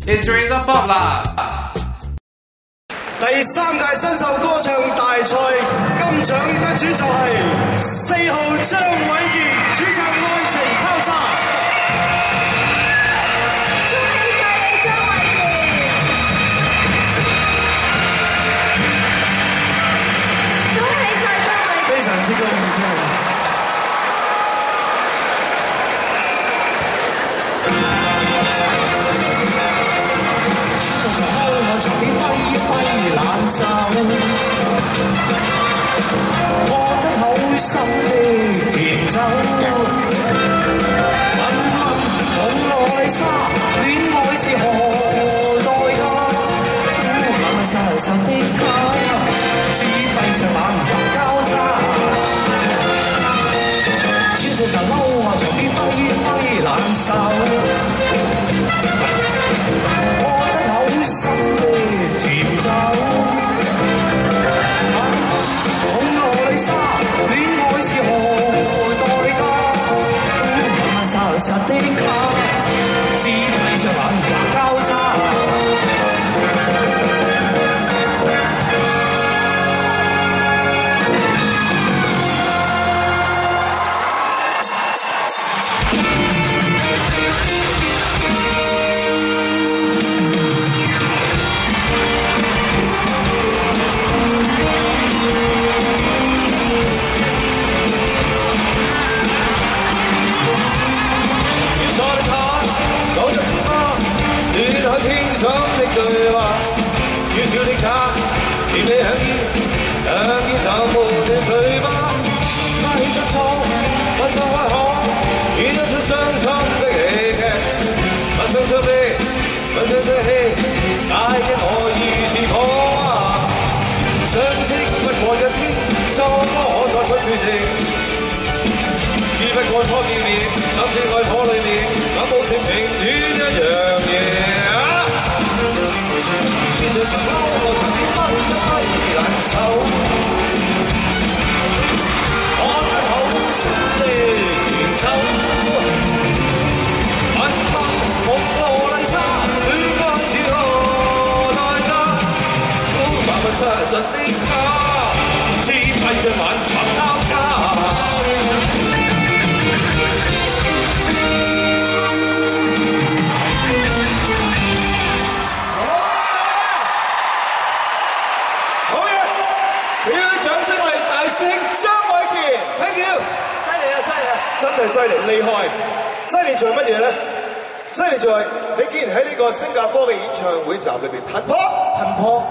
It's Razor Pop 啦！第3屆新秀歌唱大賽金獎得主就係4號張偉傑，主唱《愛情敲詐》。恭喜晒張偉傑！非常之高興，真係。在邊揮揮冷手，過得好心的甜酒。問問蒙娜麗莎，戀愛是何代價？冷冷實實的她，只閉上眼眸交叉。穿上長褸啊，在邊揮揮冷手。心的甜酒，蒙娜麗莎，戀愛是何代價？冷實實的她，只閉上眼眸交叉。新年在，你竟然喺呢個新加坡嘅演唱會集裏邊彈破，